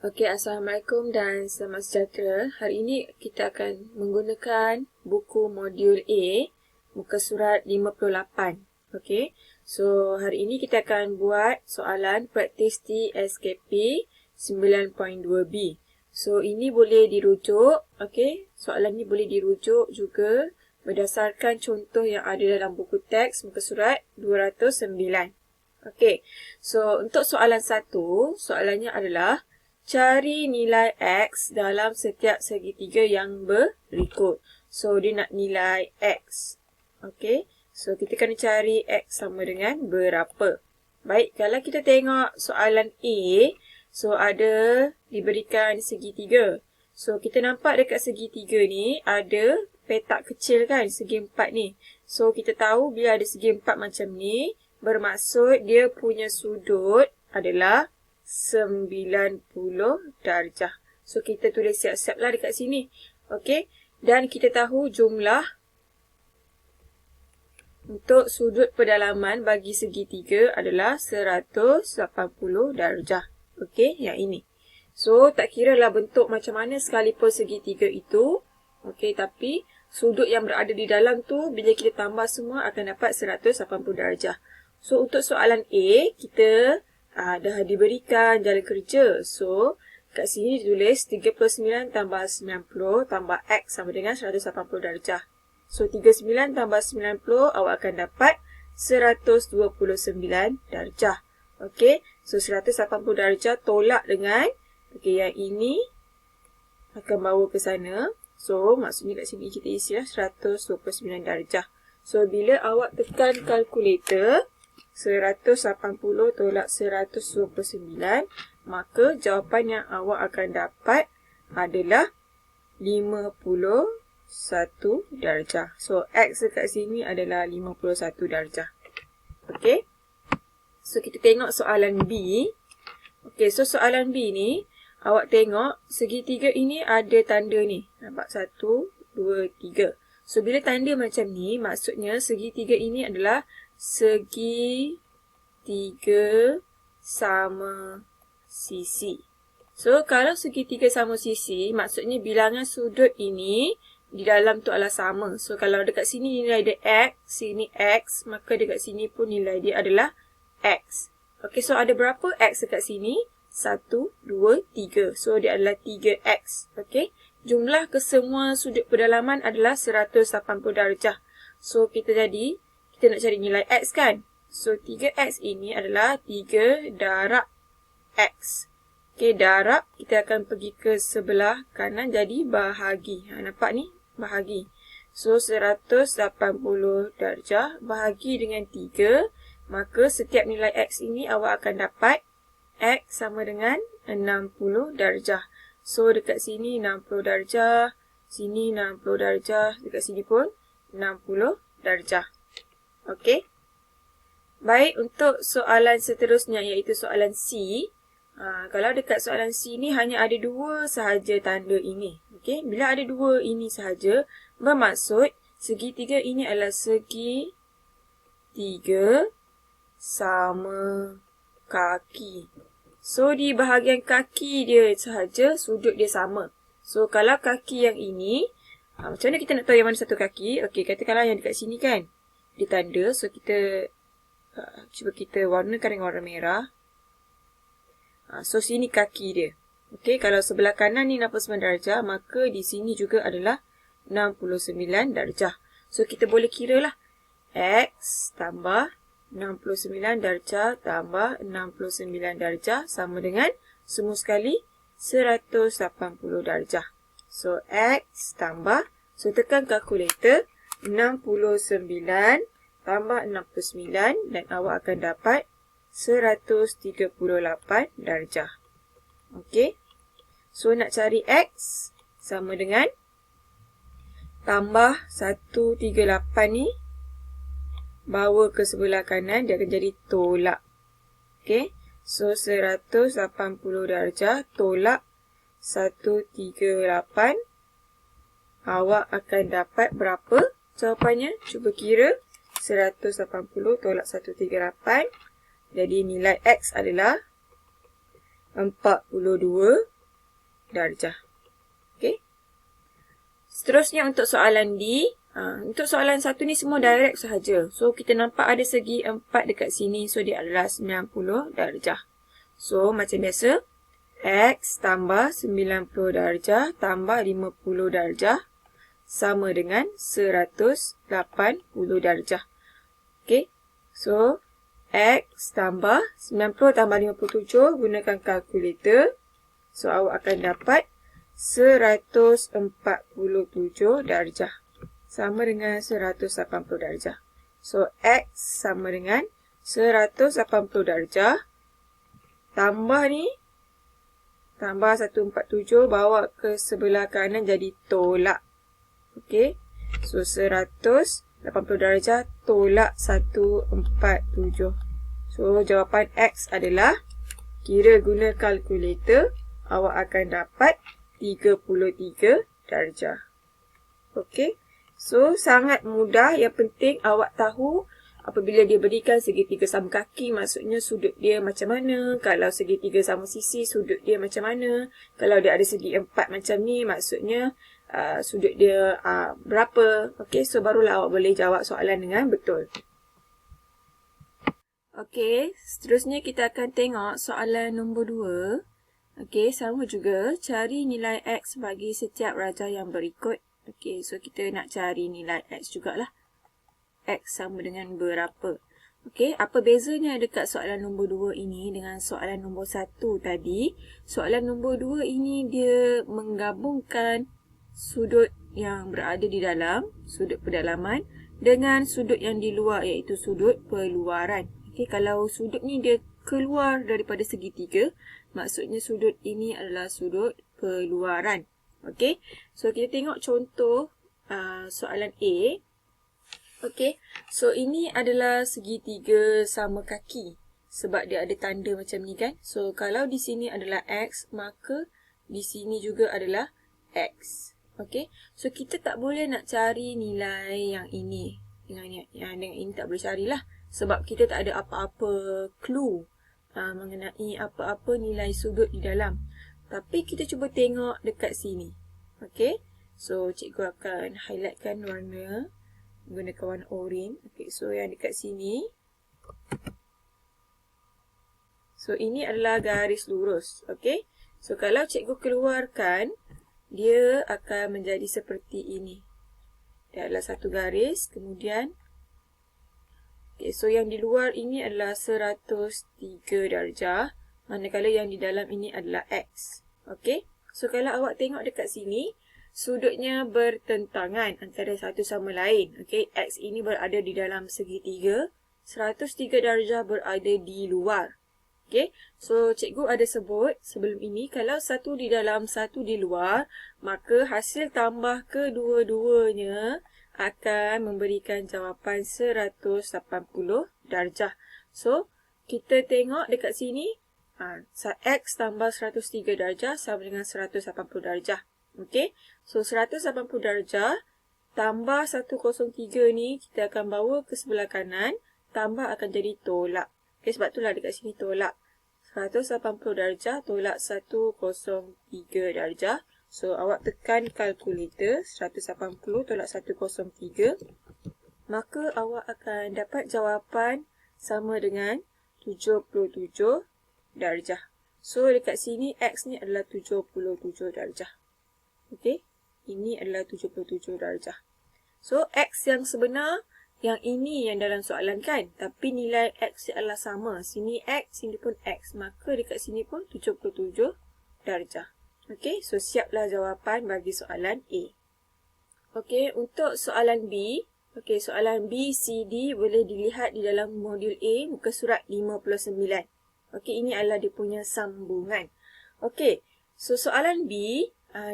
Okey, Assalamualaikum dan selamat sejahtera. Hari ini kita akan menggunakan buku modul A, muka surat 58. Okey, so hari ini kita akan buat soalan praktis TSKP 9.2B. So ini boleh dirujuk, okey, soalan ni boleh dirujuk juga berdasarkan contoh yang ada dalam buku teks muka surat 209. Okey, so untuk soalan 1, soalannya adalah cari nilai X dalam setiap segitiga yang berikut. So, dia nak nilai X. Okey. So, kita kena cari X sama dengan berapa. Baik, kalau kita tengok soalan A, so ada diberikan segitiga. So, kita nampak dekat segitiga ni ada petak kecil kan, segi empat ni. So, kita tahu bila ada segi empat macam ni, bermaksud dia punya sudut adalah 90 darjah. So, kita tulis siap-siap lah dekat sini. Okey. Dan kita tahu jumlah untuk sudut pedalaman bagi segitiga adalah 180 darjah. Okey, yang ini. So, tak kira lah bentuk macam mana sekalipun segitiga itu. Okey, tapi sudut yang berada di dalam tu, bila kita tambah semua akan dapat 180 darjah. So, untuk soalan A, kita dah diberikan jalan kerja. So, kat sini ditulis 39 tambah 90 tambah X sama dengan 180 darjah. So, 39 tambah 90 awak akan dapat 129 darjah. Okey, so 180 darjah tolak dengan, okey, yang ini akan bawa ke sana. So, maksudnya kat sini kita isi lah 129 darjah. So, bila awak tekan kalkulator, 180 tolak 129, maka jawapan yang awak akan dapat adalah 51 darjah. So, X dekat sini adalah 51 darjah. Okey. So, kita tengok soalan B. Okey, so soalan B ni, awak tengok segitiga ini ada tanda ni. Nampak? 1, 2, 3. So, bila tanda macam ni, maksudnya segitiga ini adalah segi 3 sama sisi. So, kalau segi 3 sama sisi, maksudnya bilangan sudut ini di dalam tu adalah sama. So, kalau dekat sini nilai dia X, sini X, maka dekat sini pun nilai dia adalah X. Okey, so ada berapa X dekat sini? 1, 2, 3. So, dia adalah 3X. Okey, jumlah kesemua sudut pedalaman adalah 180 darjah. So, kita nak cari nilai X kan? So, 3X ini adalah 3 darab X. Okey, darab kita akan pergi ke sebelah kanan jadi bahagi. Nampak ni? Bahagi. So, 180 darjah bahagi dengan 3. Maka setiap nilai X ini awak akan dapat X sama dengan 60 darjah. So, dekat sini 60 darjah. Sini 60 darjah. Dekat sini pun 60 darjah. Okey. Baik, untuk soalan seterusnya iaitu soalan C. Kalau dekat soalan C ni hanya ada dua sahaja tanda ini. Okey, bila ada dua ini sahaja, bermaksud segitiga ini adalah segi 3 sama kaki. So, di bahagian kaki dia sahaja sudut dia sama. So, kalau kaki yang ini, macam mana kita nak tahu yang mana satu kaki? Okey, katakanlah yang dekat sini kan, dia tanda. So, kita cuba kita warnakan dengan warna merah. So, sini kaki dia. Okey, kalau sebelah kanan ni 69 darjah, maka di sini juga adalah 69 darjah. So, kita boleh kira lah. X tambah 69 darjah tambah 69 darjah sama dengan semua sekali 180 darjah. So, X tambah, so tekan kalkulator, 69 tambah 69 dan awak akan dapat 138 darjah. Okey. So, nak cari X sama dengan tambah 138 ni, bawa ke sebelah kanan, dia akan jadi tolak. Okey. So, 180 darjah tolak 138. Awak akan dapat berapa jawapannya? Cuba kira. 180 tolak 138. Jadi nilai X adalah 42 darjah. Okey. Seterusnya untuk soalan D. Untuk soalan 1 ni semua direct sahaja. So, kita nampak ada segi 4 dekat sini. So, dia adalah 90 darjah. So, macam biasa, X tambah 90 darjah tambah 50 darjah sama dengan 180 darjah. Okey. So, X tambah 90 tambah 57 gunakan kalkulator. So, awak akan dapat 147 darjah. Sama dengan 180 darjah. So, X sama dengan 180 darjah. Tambah ni. Tambah 147 bawa ke sebelah kanan jadi tolak. Okey. So, 180 darjah tolak 147. So, jawapan X adalah, kira guna kalkulator, awak akan dapat 33 darjah. Okey. So, sangat mudah. Yang penting awak tahu apabila dia berikan segitiga sama kaki, maksudnya sudut dia macam mana. Kalau segitiga sama sisi, sudut dia macam mana. Kalau dia ada segi 4 macam ni, maksudnya sudut dia berapa. Okey, so barulah awak boleh jawab soalan dengan betul. Okey, seterusnya kita akan tengok soalan nombor 2. Okey, sama juga. Cari nilai X bagi setiap rajah yang berikut. Okey, so kita nak cari nilai X jugalah. X sama dengan berapa. Okey, apa bezanya dekat soalan nombor 2 ini dengan soalan nombor 1 tadi? Soalan nombor 2 ini dia menggabungkan sudut yang berada di dalam, sudut pedalaman, dengan sudut yang di luar, iaitu sudut peluaran. Okey, kalau sudut ni dia keluar daripada segitiga, maksudnya sudut ini adalah sudut peluaran. Okey, so kita tengok contoh soalan A. Okey, so ini adalah segitiga sama kaki sebab dia ada tanda macam ni kan. So kalau di sini adalah X, maka di sini juga adalah X. Okey, so kita tak boleh nak cari nilai yang ini. Dengan ini tak boleh carilah sebab kita tak ada apa-apa clue mengenai apa-apa nilai sudut di dalam. Tapi kita cuba tengok dekat sini. Okey. So, cikgu akan highlightkan warna. Gunakan warna oranye. Okey, so yang dekat sini. So, ini adalah garis lurus. Okey. So, kalau cikgu keluarkan, dia akan menjadi seperti ini. Dia adalah satu garis. Kemudian, okey, so yang di luar ini adalah 103 darjah. Manakala yang di dalam ini adalah X. Okey. So, kalau awak tengok dekat sini, sudutnya bertentangan antara satu sama lain. Okey. X ini berada di dalam segitiga. 103 darjah berada di luar. Okey. So, cikgu ada sebut sebelum ini, kalau satu di dalam, satu di luar, maka hasil tambah kedua-duanya akan memberikan jawapan 180 darjah. So, kita tengok dekat sini. X tambah 103 darjah sama dengan 180 darjah. Okey. So, 180 darjah tambah 103 ni kita akan bawa ke sebelah kanan. Tambah akan jadi tolak. Okey, sebab itulah dekat sini tolak. 180 darjah tolak 103 darjah. So, awak tekan kalkulator. 180 tolak 103. Maka awak akan dapat jawapan sama dengan 77 darjah. So, dekat sini X ni adalah 77 darjah. Okey. Ini adalah 77 darjah. So, X yang sebenar, yang ini yang dalam soalan kan. Tapi nilai X adalah sama. Sini X, sini pun X. Maka dekat sini pun 77 darjah. Okey. So, siaplah jawapan bagi soalan A. Okey. Untuk soalan B. Okey. Soalan B, C, D boleh dilihat di dalam modul A. Muka surat 59. Okey, ini adalah dia punya sambungan. Okey, so soalan B,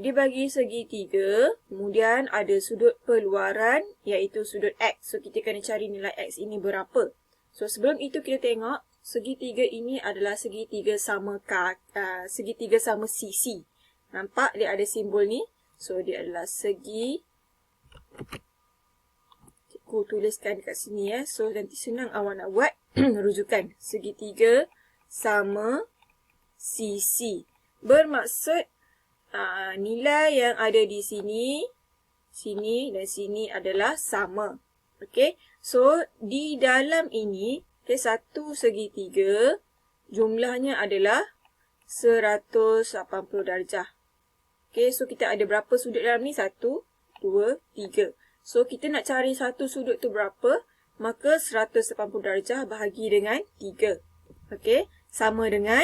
dia bagi segitiga, kemudian ada sudut peluaran, iaitu sudut X. So, kita kena cari nilai X ini berapa. So, sebelum itu kita tengok, segitiga ini adalah segitiga sama sisi. Nampak dia ada simbol ni. So, dia adalah segi. Cikgu tuliskan dekat sini ya. So, nanti senang awak nak buat rujukan. Segitiga sama sisi. Bermaksud nilai yang ada di sini, sini dan sini adalah sama. Okey, so di dalam ini, satu segitiga jumlahnya adalah 180 darjah. Okey, so kita ada berapa sudut dalam ni? 1, 2, 3. So kita nak cari satu sudut tu berapa? Maka 180 darjah bahagi dengan 3. Okey, sama dengan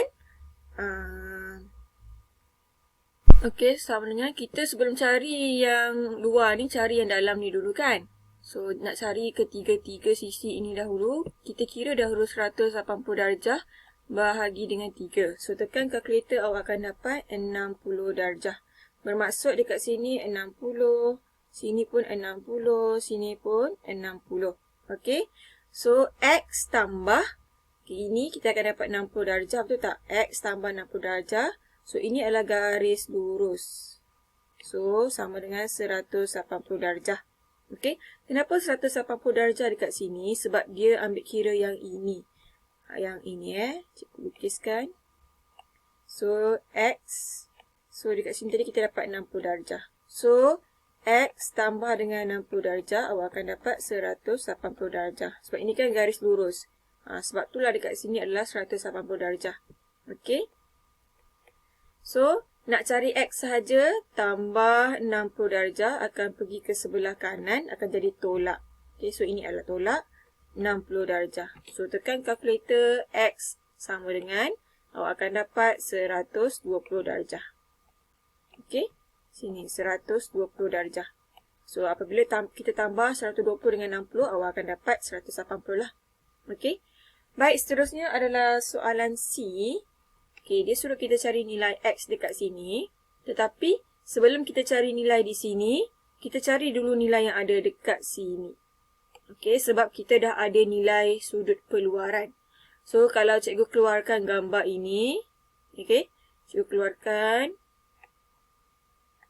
kita sebelum cari yang luar ni, cari yang dalam ni dulu kan. So nak cari ketiga-tiga sisi ini dahulu. Kita kira dahulu 180 darjah bahagi dengan 3. So tekan kalkulator, awak akan dapat 60 darjah. Bermaksud dekat sini 60, sini pun 60, sini pun 60. Okey. So X tambah, ini kita akan dapat 60 darjah, betul tak? X tambah 60 darjah. So ini adalah garis lurus. So sama dengan 180 darjah. Okey. Kenapa 180 darjah dekat sini? Sebab dia ambil kira yang ini. Yang ini cikgu lukiskan. So X. So dekat sini tadi kita dapat 60 darjah. So X tambah dengan 60 darjah, awak akan dapat 180 darjah. Sebab ini kan garis lurus. Sebab itulah dekat sini adalah 180 darjah. Okey. So nak cari X sahaja, tambah 60 darjah akan pergi ke sebelah kanan, akan jadi tolak. Okey, so ini adalah tolak 60 darjah. So tekan kalkulator, X sama dengan, awak akan dapat 120 darjah. Okey, sini 120 darjah. So apabila kita tambah 120 dengan 60, awak akan dapat 180 lah. Okey. Baik, seterusnya adalah soalan C. Okey, dia suruh kita cari nilai X dekat sini. Tetapi sebelum kita cari nilai di sini, kita cari dulu nilai yang ada dekat sini. Okey, sebab kita dah ada nilai sudut perluaran. So kalau cikgu keluarkan gambar ini, okey, cikgu keluarkan.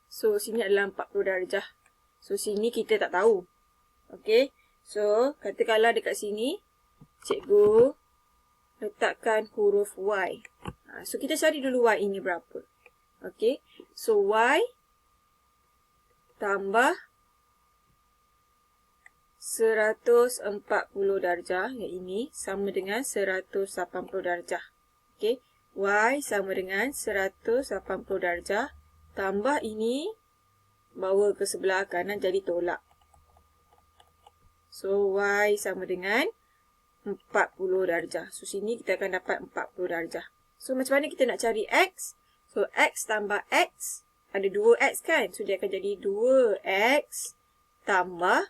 So, sini adalah 40 darjah. So, sini kita tak tahu. Okey. So, katakanlah dekat sini, cikgu letakkan huruf Y. So, kita cari dulu Y ini berapa. Okey. So, Y tambah 140 darjah, yang ini sama dengan 180 darjah. Okey. Y sama dengan 180 darjah. Tambah ini, bawa ke sebelah kanan jadi tolak. So, Y sama dengan 40 darjah. So, sini kita akan dapat 40 darjah. So, macam mana kita nak cari X? So, X tambah X, ada 2X kan? So, dia akan jadi 2X tambah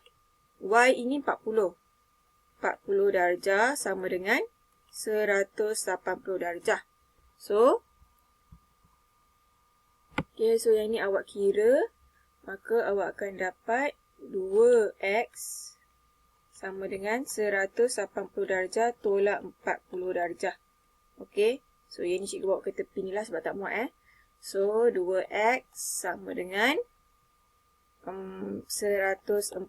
Y ini 40. 40 darjah sama dengan 180 darjah. So, okay, so yang ni awak kira, maka awak akan dapat 2X sama dengan 180 darjah tolak 40 darjah. Okey, so yang ni cikgu bawa ke tepi ni lah sebab tak muat. So 2X sama dengan 140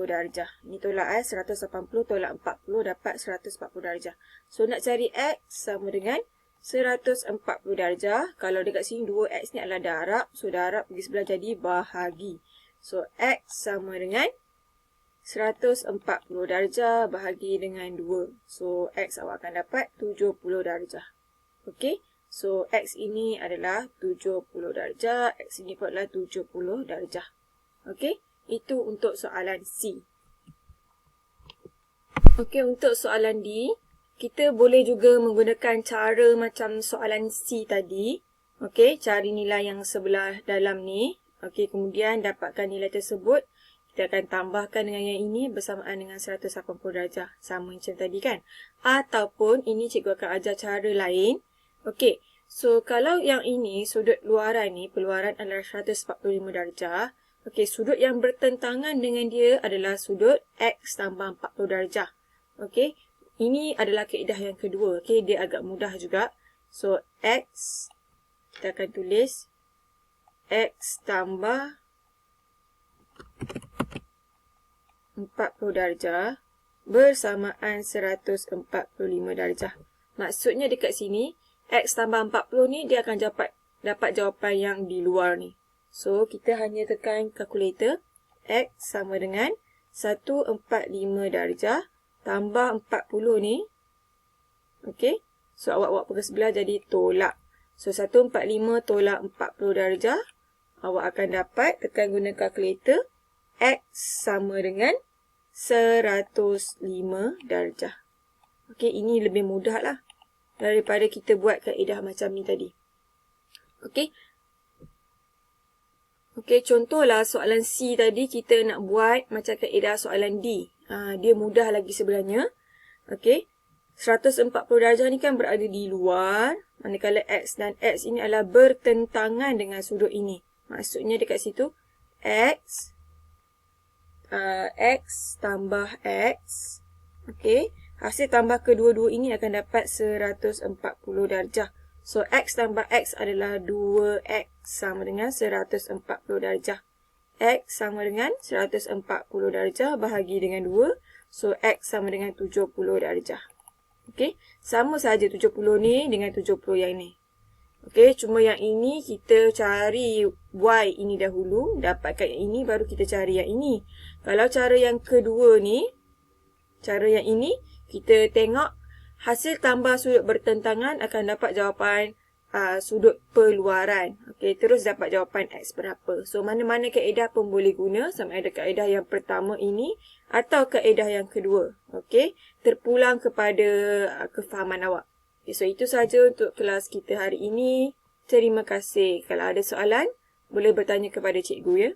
darjah. Ni tolak 180 tolak 40 dapat 140 darjah. So nak cari X sama dengan 140 darjah. Kalau dekat sini 2X ni adalah darab. So darab pergi sebelah jadi bahagi. So X sama dengan 140 darjah bahagi dengan 2. So X awak akan dapat 70 darjah. Okey. So X ini adalah 70 darjah. X ini pun adalah 70 darjah. Okey. Itu untuk soalan C. Okey, untuk soalan D, kita boleh juga menggunakan cara macam soalan C tadi. Okey, cari nilai yang sebelah dalam ni. Okey, kemudian dapatkan nilai tersebut. Kita akan tambahkan dengan yang ini bersamaan dengan 180 darjah. Sama macam tadi kan? Ataupun ini cikgu akan ajar cara lain. Okey, so kalau yang ini sudut luaran ni, peluaran adalah 145 darjah. Okey, sudut yang bertentangan dengan dia adalah sudut X tambah 40 darjah. Okey. Ini adalah kaedah yang kedua. Okay, dia agak mudah juga. So, X, kita akan tulis X tambah 40 darjah bersamaan 145 darjah. Maksudnya dekat sini, X tambah 40 ni dia akan dapat jawapan yang di luar ni. So, kita hanya tekan kalkulator. X sama dengan 145 darjah tambah 40 ni. Okey. So, awak buat pukul sebelah jadi tolak. So, 145 tolak 40 darjah. Awak akan dapat, tekan guna kalkulator. X sama dengan 105 darjah. Okey, ini lebih mudah lah daripada kita buat kaedah macam ni tadi. Okey. Okey, contohlah soalan C tadi kita nak buat macam kaedah soalan D. Dia mudah lagi sebenarnya. Okey. 140 darjah ni kan berada di luar. Manakala X dan X ini adalah bertentangan dengan sudut ini. Maksudnya dekat situ, X tambah X. Okey. Hasil tambah kedua-dua ini akan dapat 140 darjah. So, X tambah X adalah 2X sama dengan 140 darjah. X sama dengan 140 darjah bahagi dengan 2. So, X sama dengan 70 darjah. Okey. Sama saja 70 ni dengan 70 yang ni. Okey. Cuma yang ini kita cari Y ini dahulu. Dapatkan yang ini baru kita cari yang ini. Kalau cara yang kedua ni, cara yang ini, kita tengok hasil tambah sudut bertentangan akan dapat jawapan sudut perluaran. Okey, terus dapat jawapan X berapa. So, mana-mana kaedah pun boleh guna. Sama ada kaedah yang pertama ini atau kaedah yang kedua. Okey, terpulang kepada kefahaman awak. Okay, so, itu sahaja untuk kelas kita hari ini. Terima kasih. Kalau ada soalan, boleh bertanya kepada cikgu ya.